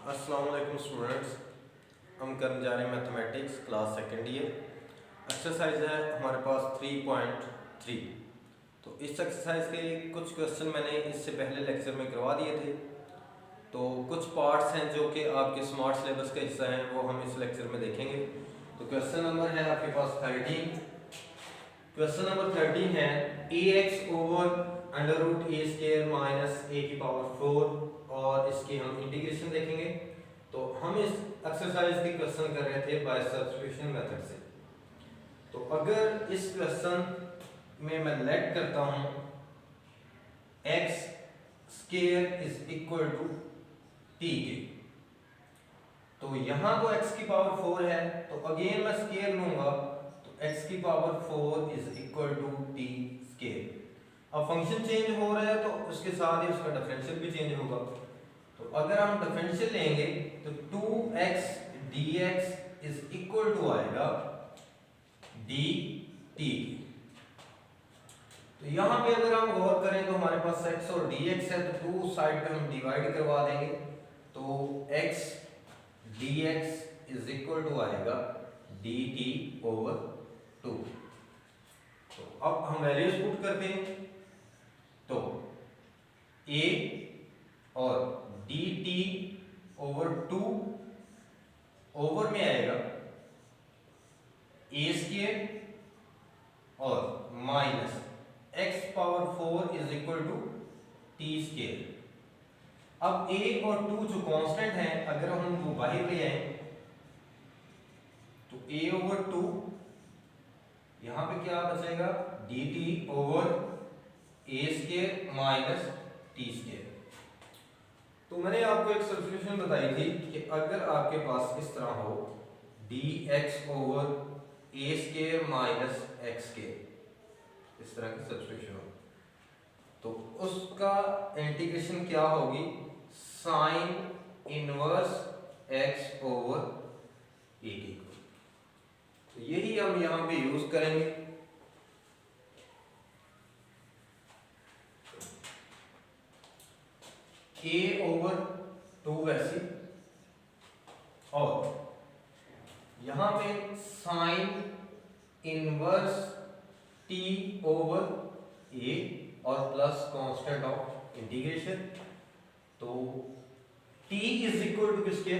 अस्सलाम वालेकुम स्टूडेंट्स, हम करने जा रहे हैं mathematics class second year. Exercise है हमारे पास 3.3। तो इस एक्सरसाइज के कुछ क्वेश्चन मैंने इससे पहले लेक्चर में करवा दिए थे। तो कुछ पार्ट्स हैं जो कि आपके स्मार्ट सिलेबस का हिस्सा हैं, वो हम इस लेक्चर में देखेंगे। तो क्वेश्चन नंबर है आपके पास 13। क्वेश्चन नंबर 13 है ए एक्स ओवर अंडर रूट ए स्क्वायर माइनस ए की पावर 4 और इसकी हम इंटीग्रेशन देखेंगे। तो हम इस एक्सरसाइज की क्वेश्चन कर रहे थे बाय सब्स्टिट्यूशन मेथड से। तो अगर इस क्वेश्चन में मैं लेट करता हूं X square is equal to T के, तो यहां तो x की पावर 4 है, तो अगेन मैं स्क्वायर लूंगा, तो x की power 4 is equal to T square. अब फंक्शन चेंज हो रहा है तो उसके साथ ही उसका डिफरेंशियल भी चेंज होगा। तो अगर हम डिफरेंशियल लेंगे तो 2x dx is equal to आएगा dt। तो यहां पे अगर हम गौर करें तो हमारे पास x और dx है, तो 2 साइड पे हम डिवाइड करवा देंगे, तो x dx is equal to आएगा dt ओवर 2। तो अब हम वैल्यूज पुट करते हैं, तो a और dt ओवर 2 ओवर में आएगा a स्क्वायर और minus x power 4 is equal to t square. अब a और 2 जो कांस्टेंट हैं, अगर हम वो बाहर ले आए तो a ओवर 2 यहां पे क्या बचेगा dt over a square minus t square. तो मैंने आपको एक सब्स्टिट्यूशन बताई थी कि अगर आपके पास इस तरह हो dx over a square minus x square, इस तरह की सब्स्टिट्यूशन हो, तो उसका इंटीग्रेशन क्या होगी sine inverse x over a की। तो यही हम यहां पे यूज करेंगे। a ओवर 2 वैसे, और यहां पे sine inverse t over a और प्लस कांस्टेंट ऑफ इंटीग्रेशन। तो t इज इक्वल टू किसके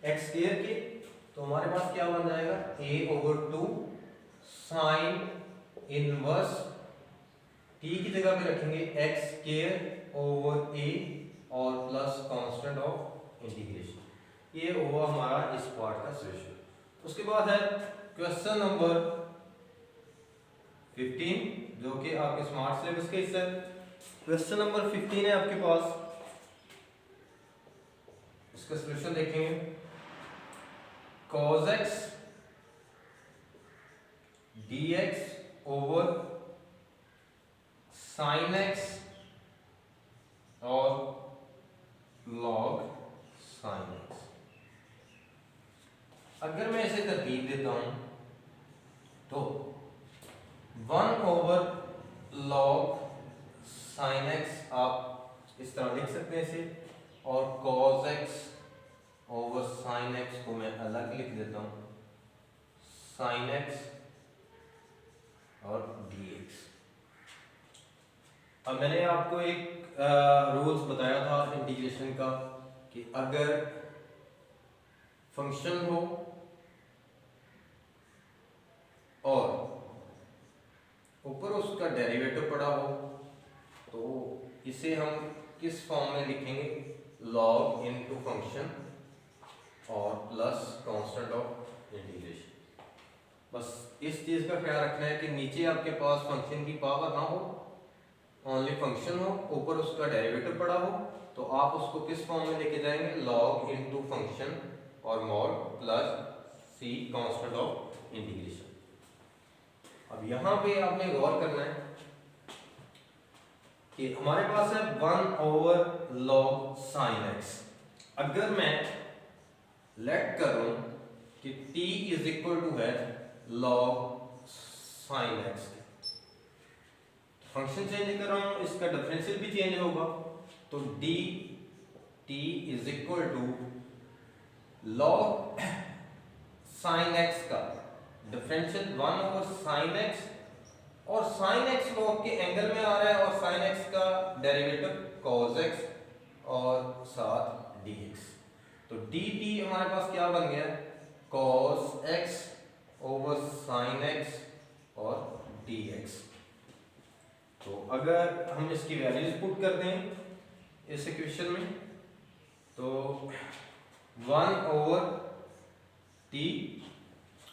x स्क्वायर के, तो हमारे पास क्या बन जाएगा a over 2 sine inverse t की जगह पे रखेंगे x स्क्वायर ओवर a और प्लस कांस्टेंट ऑफ इंटीग्रेशन। ये हुआ हमारा इस पार्ट का सॉल्यूशन। उसके बाद है क्वेश्चन नंबर 15 जो कि आपके स्मार्ट सिलेबस का हिस्सा है। क्वेश्चन नंबर 15 है आपके पास, इसका सॉल्यूशन देखेंगे। cos x dx over sin x और log sin x। अगर मैं इसे तरतीब देता हूं तो 1 ओवर log sin x आप इस तरह लिख सकते हैं इसे, और cos x over sin x को मैं अलग लिख देता हूं sin x और dx। अब मैंने आपको एक रूल्स बताया था इंटीग्रेशन का कि अगर फंक्शन हो और ऊपर उसका डेरिवेटिव पड़ा हो तो इसे हम किस फॉर्म में लिखेंगे log इनटू फंक्शन और प्लस कांस्टेंट ऑफ इंटीग्रेशन। बस इस चीज का ख्याल रखना है कि नीचे आपके पास फंक्शन की पावर ना हो, ओनली फंक्शन हो, ऊपर उसका डेरिवेटिव पड़ा हो, तो आप उसको किस फॉर्म में लेके जाएंगे log इनटू फंक्शन और mod plus c constant of integration. अब यहां पे आपने गौर करना है कि हमारे पास है 1 ओवर log sin x। अगर मैं लेट करूं कि t इज इक्वल टू है log sin x, function change कर रहा हूं, इसका डिफरेंशियल भी चेंज होगा, तो d t is equal to log sine x का डिफरेंशियल 1/sin x, और sin x लॉग के एंगल में आ रहा है, और sin x का डेरिवेटिव cos x और साथ dx। तो dt हमारे पास क्या बन गया, cos x over sin x और dx। तो अगर हम इसकी वैल्यूज पुट कर दें इस इक्वेशन में, तो 1/t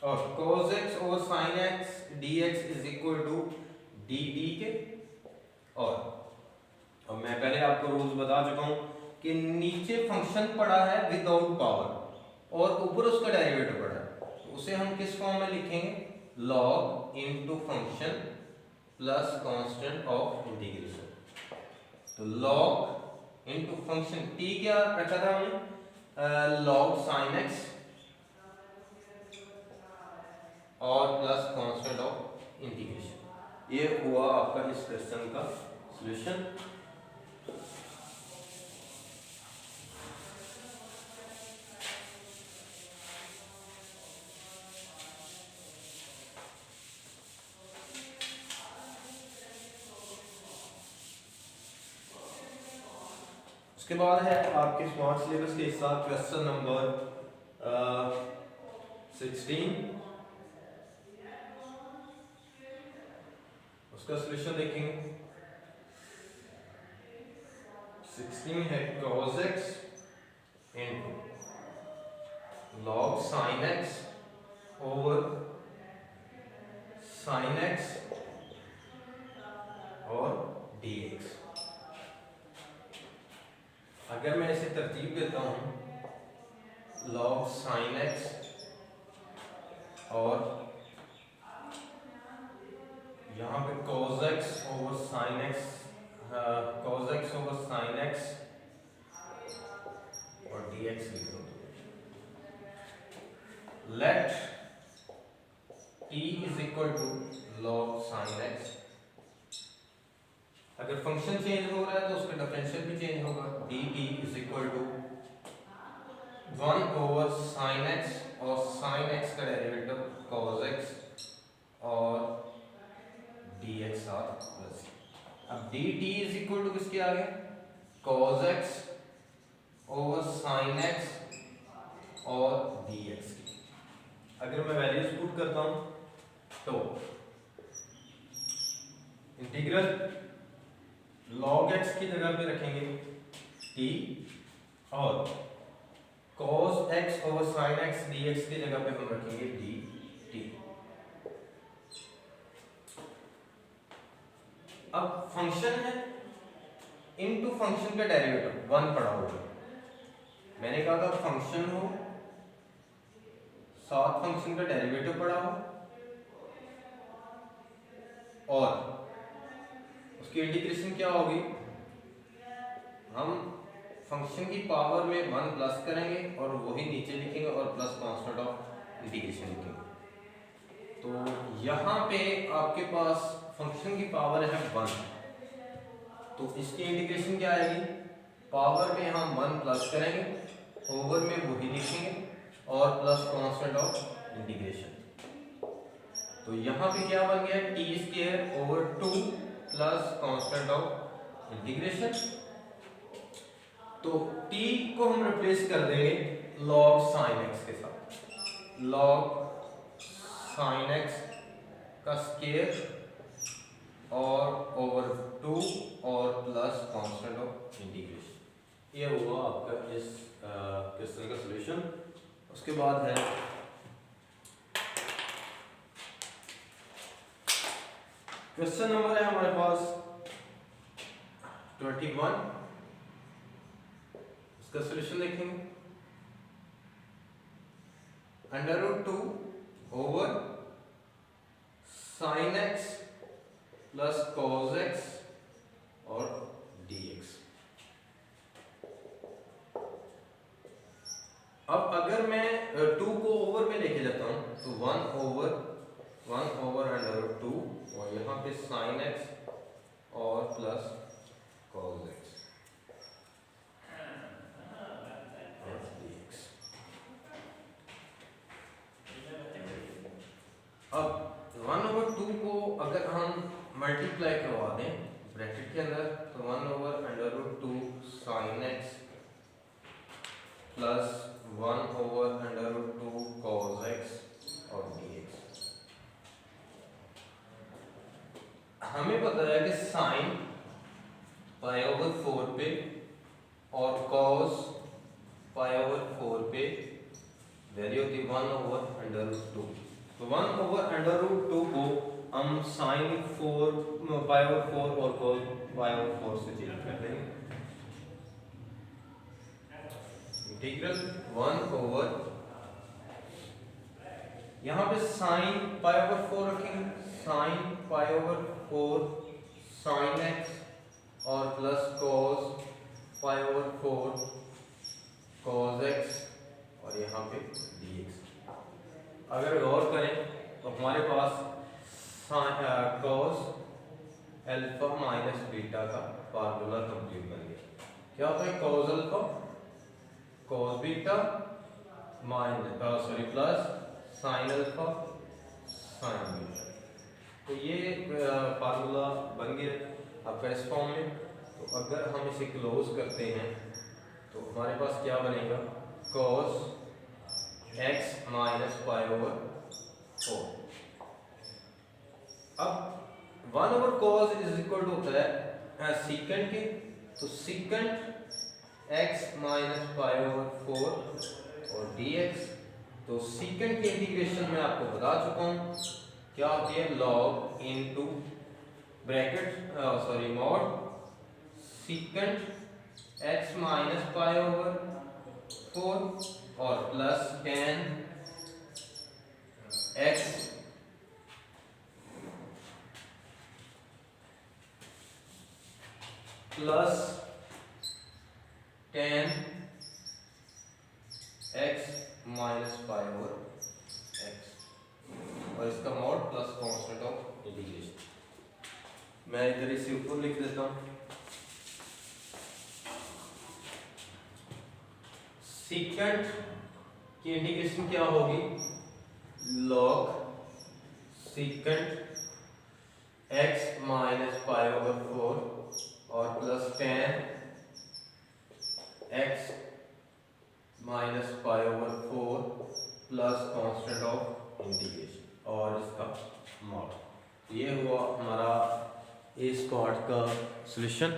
और cos x over sin x dx is equal to dt के। और अब मैं पहले आपको रूल्स बता चुका हूं कि नीचे फंक्शन पड़ा है विदाउट पावर और ऊपर उसका डेरिवेटिव पड़ा है, तो उसे हम किस फॉर्म में लिखेंगे, log into function plus constant of integration. तो log इनटू फंक्शन t क्या रखा था हमने, log sin x और प्लस कांस्टेंट ऑफ इंटीग्रेशन। ये हुआ आपका इस क्वेश्चन का सॉल्यूशन। उसके बाद है आपके स्मार्ट सिलेबस के साथ क्वेश्चन नंबर 16। उसका सॉल्यूशन देखेंगे। 16 है cos x into log sin x over sin x और dx। अगर मैं इसे तरतीब देता हूं, log sin x और यहाँ पे cos x over sin x, cos x over sin x और dx लिख दो। Let t is equal to log sin x। अगर फंक्शन चेंज हो रहा है तो उसका डिफरेंशियल भी चेंज होगा। dt is equal to 1 over sin x और sin x का डेरिवेटिव cos x और dx साथ प्लस। अब dt इज इक्वल टू किसके आगे, cos x over sin x और dx की। अगर मैं वैल्यूज पुट करता हूं तो इंटीग्रल log x की जगह पे रखेंगे t और cos x over sin x dx की जगह पे हम रखेंगे dt। अब फंक्शन है इनटू फंक्शन का डेरिवेटिव 1 पड़ा होगा। मैंने कहा था फंक्शन हो साथ फंक्शन का डेरिवेटिव पड़ा हो और उसकी इंटीग्रेशन क्या होगी, हम फंक्शन की पावर में 1 प्लस करेंगे और वही नीचे लिखेंगे और प्लस कांस्टेंट ऑफ इंटीग्रेशन लिखेंगे। तो यहाँ पे आपके पास फंक्शन की पावर है 1, तो इसकी इंटीग्रेशन क्या आएगी, पावर में हम 1 प्लस करेंगे, ओवर में वही लिखेंगे और प्लस कांस्टेंट ऑफ इंटीग्रेशन। तो यहाँ पे क्या बन गया, T square over 2 plus constant of integration. तो t को हम रिप्लेस कर देंगे log sin x के साथ, log sin x का स्क्वायर और ओवर 2 और प्लस कांस्टेंट ऑफ इंटीग्रेशन। ये हुआ आपका इस क्वेश्चन का सॉल्यूशन। उसके बाद है क्वेश्चन नंबर है हमारे पास 21। इसका सॉल्यूशन देखेंगे। √2 over sin x plus cos x और dx। अब अगर मैं 2 को ओवर में लेके जाता हूं तो 1 ओवर √2 और यहाँ पे sin x और प्लस cos x और dx। अगर हम मल्टीप्लाई करवा दें ब्रैकेट के अंदर तो 1/√2 sin x plus 1/√2 cos x और dx। हमें पता है कि साइन π/4 पे और cos π/4 पे वैल्यू होती है 1/√2। तो 1/√2 को हम sin 4 π/4 और cos π/4 से चेंज कर देंगे। इंटीग्रल 1/, यहाँ पे sin π/4 रखेंगे, sin π/4 sin x और प्लस cos π/4 cos x और यहाँ पे dx। अगर गौर करें तो हमारे पास cos अल्फा माइनस बीटा का फार्मूला कंप्लीट बन गया। क्या होता है cos alpha cos beta plus sin alpha sin beta. तो ये फार्मूला बन गया आपका इस फॉर्म में। तो अगर हम इसे क्लोज करते हैं तो हमारे पास क्या बनेगा cos x माइनस π/4। अब 1/cos इज इक्वल टू होता है सीकेंट के, तो सीकेंट x माइनस π/4 और dx। तो सीकेंट की इंटीग्रेशन में आपको बता चुका हूँ क्या होती है log into bracket mod secant x minus π/4 और plus tan x plus tan x minus π/x और इसका mod plus constant of integration. मैं इधर इसे ऊपर लिख देता हूं। सीकेंट की इंटीग्रेशन क्या होगी log सीकेंट x माइनस π/4 और plus tan x minus π/4 plus constant of integration और इसका मॉड। ये हुआ हमारा इस पार्ट का सॉल्यूशन।